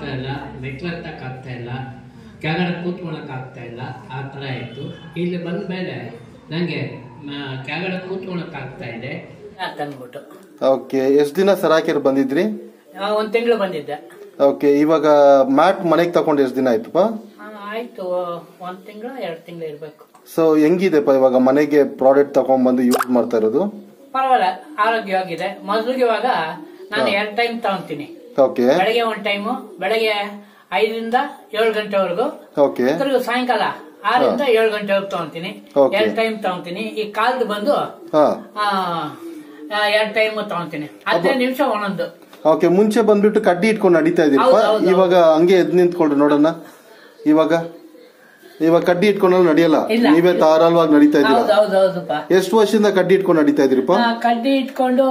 ಆಗ್ತಾ ಇಲ್ಲ, ಮೆಟ್ಲು ಹತ್ತಕ್ಕೆ ಆಗ್ತಾ ಇಲ್ಲ, ಕೆಳಗಡೆ ಕೂತ್ಕೊಳಕ್ ಆಗ್ತಾ ಇಲ್ಲ, ಆ ಥರ ಇತ್ತು. ಇಲ್ಲಿ ಬಂದ ಮೇಲೆ ನನಗೆ ಕೆಳಗಡೆ ಕೂತ್ಕೊಳಕ್ ಆಗ್ತಾ ಇದೆ ಅಂತಂದ್ಬಿಟ್ಟು. ಓಕೆ, ಎಷ್ಟು ದಿನ ಸರಾಕೆರ್ ಬಂದಿದ್ರಿ? 1 ತಿಂಗಳು ಬಂದಿದ್ದೆ. ಓಕೆ, ಇವಾಗ ಮ್ಯಾಟ್ ಮನೆಗೆ ತಗೊಂಡು ಎಷ್ಟು ದಿನ ಆಯ್ತಪ್ಪ? ಆಯ್ತು, 1 ತಿಂಗಳು 2 ತಿಂಗಳು ಇರ್ಬೇಕು. ಸೊ ಹೆಂಗಿದೆಪ್ಪ ಇವಾಗ ಮನೆಗೆ ಪ್ರಾಡಕ್ಟ್ ತಗೊಂಡ್ ಬಂದು ಯೂಸ್ ಮಾಡ್ತಾ ಇರೋದು? ಪರವಾಗಿಲ್ಲ, ಆರೋಗ್ಯವಾಗಿದೆ. ಮೊದಲಿಗೆ ಇವಾಗ ನಾನು 2 ಟೈಮ್ ತಗೊಂತೀನಿ. ಓಕೆ, ಬೆಳಗ್ಗೆ 1 ಟೈಮು, ಬೆಳಗ್ಗೆ 5 ರಿಂದ 7 ಗಂಟೆವರೆಗೂ. ಓಕೆ, ಸಾಯಂಕಾಲ 6 ರಿಂದ 7 ಗಂಟೆವರೆಗೂ ತಗೊಂತೀನಿ. 2 ಟೈಮ್ ತಗೊಂತೀನಿ. ಈ ಕಾಲ್ದು ಬಂದು 2 ಟೈಮ್ ತಗೊಂತೀನಿ. 15 ನಿಮಿಷ ಒಂದೊಂದು. ಓಕೆ, ಮುಂಚೆ ಬಂದ್ಬಿಟ್ಟು ಕಡ್ಡಿ ಇಟ್ಕೊಂಡು ನಡೀತಾ ಇದ್ದೀರಪ್ಪ, ಇವಾಗ ಹಂಗೆ ಎದ್ ನಿಂತ್ಕೊಳ್ರಿ ನೋಡೋಣ. ಇವಾಗ ಕಡ್ಡಿ ಇಟ್ಕೊಂಡು ನಡಿಯಲ್ಲ, ನೀವೇ ತಾರಾಳವಾಗಿ ನಡೀತಾ ಇದ್ದೀರಾ. ಎಷ್ಟು ವರ್ಷದಿಂದ ಕಡ್ಡಿ ಇಟ್ಕೊಂಡು ನಡೀತಾ ಇದ್ರಿಪ್ಪ? ಕಡ್ಡಿ ಇಟ್ಕೊಂಡು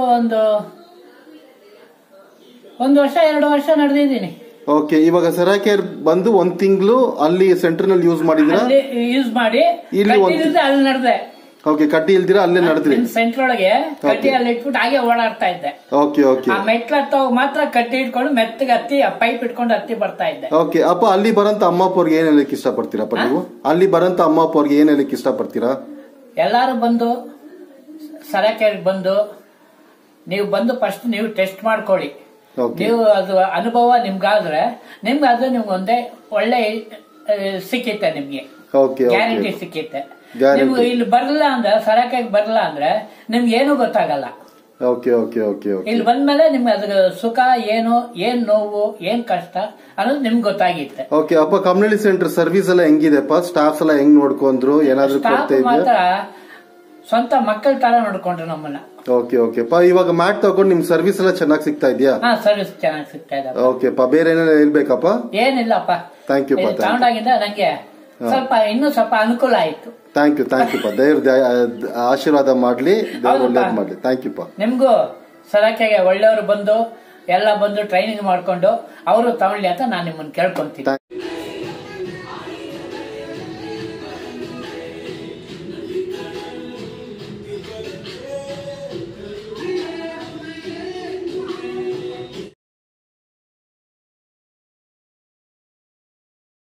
ಒಂದು ವರ್ಷ 2 ವರ್ಷ ನಡೆದಿದ್ದೀನಿ. ಓಕೆ, ಇವಾಗ ಸರಾಕೇರ್ ಬಂದು 1 ತಿಂಗಳು ಅಲ್ಲಿ ಸೆಂಟರ್ ನಲ್ಲಿ ಯೂಸ್ ಮಾಡಿದ್ರ? ಯೂಸ್ ಮಾಡಿ ಅಲ್ಲಿ ನಡೆದೆ. ಓಕೆ, ಕಡ್ಡಿ ಇಲ್ದಿರಾ ಅಲ್ಲೇ ನಡೆದ್ರಿ? ಸೆಂಟರ್ ಒಳಗೆ ಕಡ್ಡಿ ಅಲ್ಲಿ ಇಟ್ಬಿಟ್ಟು ಹಾಗೆ ಓಡಾಡ್ತಾ ಇದ್ದೆ. ಓಕೆ ಓಕೆ, ಆ ಮೆಟ್ಲು ಹತ್ತೋವಾಗ ಮಾತ್ರ ಕಡ್ಡಿ ಇಟ್ಕೊಂಡು ಮೆತ್ತಗೆ ಹತ್ತಿ ಪೈಪ್ ಇಟ್ಕೊಂಡು ಹತ್ತಿ ಬರ್ತಾ ಇದ್ದೆ. ಓಕೆ ಅಪ್ಪ, ಅಲ್ಲಿ ಬರಂತ ಅಮ್ಮಪ್ಪವ್ರಿಗೆ ಏನ್ ಹೇಳಕ್ ಇಷ್ಟಪಡ್ತೀರಪ್ಪ ನೀವು? ಅಲ್ಲಿ ಬರಂತ ಅಮ್ಮಪ್ಪವ್ರಿಗೆ ಏನ್ ಹೇಳಕ್ ಇಷ್ಟಪಡ್ತೀರಾ? ಎಲ್ಲಾರು ಬಂದು ಸರಾಕೇರಿಗೆ ಬಂದು ನೀವು ಬಂದು ಫಸ್ಟ್ ನೀವು ಟೆಸ್ಟ್ ಮಾಡ್ಕೊಳ್ಳಿ. ನೀವು ಅದು ಅನುಭವ ನಿಮ್ಗಾದ್ರೆ ನಿಮ್ಗೆ ಅದು ನಿಮ್ಗೊಂದೇ ಒಳ್ಳೆ ಸಿಕ್ಕಿತ್ತೆ, ನಿಮ್ಗೆ ಗ್ಯಾರಂಟಿ ಸಿಕ್ಕಿತ್ತೆ. ನಿಮ್ಗೆ ಇಲ್ಲಿ ಬರಲ್ಲ ಅಂದ್ರೆ ಸರಾಕೇರಿಗೆ ಬರಲ್ಲ ಅಂದ್ರೆ ನಿಮ್ಗೆ ಏನು ಗೊತ್ತಾಗಲ್ಲ. ಓಕೆ ಓಕೆ ಓಕೆ, ಇಲ್ಲಿ ಬಂದ್ಮೇಲೆ ನಿಮ್ಗೆ ಅದ್ರ ಸುಖ ಏನು, ಏನ್ ನೋವು, ಏನ್ ಕಷ್ಟ ಅನ್ನೋದು ನಿಮ್ಗೆ ಗೊತ್ತಾಗಿತ್ತೆ. ಓಕೆ ಅಪ್ಪ, ಕಮ್ಯುನಿಟಿ ಸೆಂಟರ್ ಸರ್ವಿಸ್ ಎಲ್ಲ ಹೆಂಗಿದೆಪ್ಪ? ಸ್ಟಾಫ್ಸ್ ಎಲ್ಲ ಹೆಂಗ್ ನೋಡ್ಕೊಂಡ್ರು? ಏನಾದ್ರು ಮಾತ್ರ ಸ್ವಂತ ಮಕ್ಕಳ ತರ ನೋಡ್ಕೊಂಡ್ರು ನಮ್ಮನ್ನ. ಓಕೆ ಓಕೆ ಪಾ, ಇವಾಗ ಮ್ಯಾಟ್ ತಗೊಂಡು ನಿಮ್ ಸರ್ವಿಸ್ ಎಲ್ಲ ಚೆನ್ನಾಗಿ ಸಿಗ್ತಾ ಇದೆಯಾ? ಸರ್ವಿಸ್ ಚೆನ್ನಾಗಿ ಸಿಗ್ತಾ ಇದೆ. ಓಕೆ ಪಾ, ಬೇರೆ ಏನಾರ ಹೇಳ್ಬೇಕಪ್ಪ? ಏನಿಲ್ಲಪ್ಪ, ಥ್ಯಾಂಕ್ ಯು ಪಾ. ತಗೊಂಡಾಗಿಂದ ನಂಗೆ ಇನ್ನೂ ಸ್ವಲ್ಪ ಅನುಕೂಲ ಆಯ್ತು. ಥ್ಯಾಂಕ್ ಯು ಪಾ, ದೇವ್ರ ಆಶೀರ್ವಾದ ಮಾಡ್ಲಿ, ದೇವ್ರ ಒಳ್ಳೇದ್ ಮಾಡ್ಲಿ. ಥ್ಯಾಂಕ್ ಯು ಪಾ. ನಿಮ್ಗೂ ಸರಾಕೆಗೆ ಒಳ್ಳೆಯವರು ಬಂದು ಎಲ್ಲ ಬಂದು ಟ್ರೈನಿಂಗ್ ಮಾಡ್ಕೊಂಡು ಅವರು ತಗೊಳ್ಳಿ ಅಂತ ನಾನು ನಿಮ್ಮನ್ನ ಕೇಳ್ಕೊಂತೀನಿ.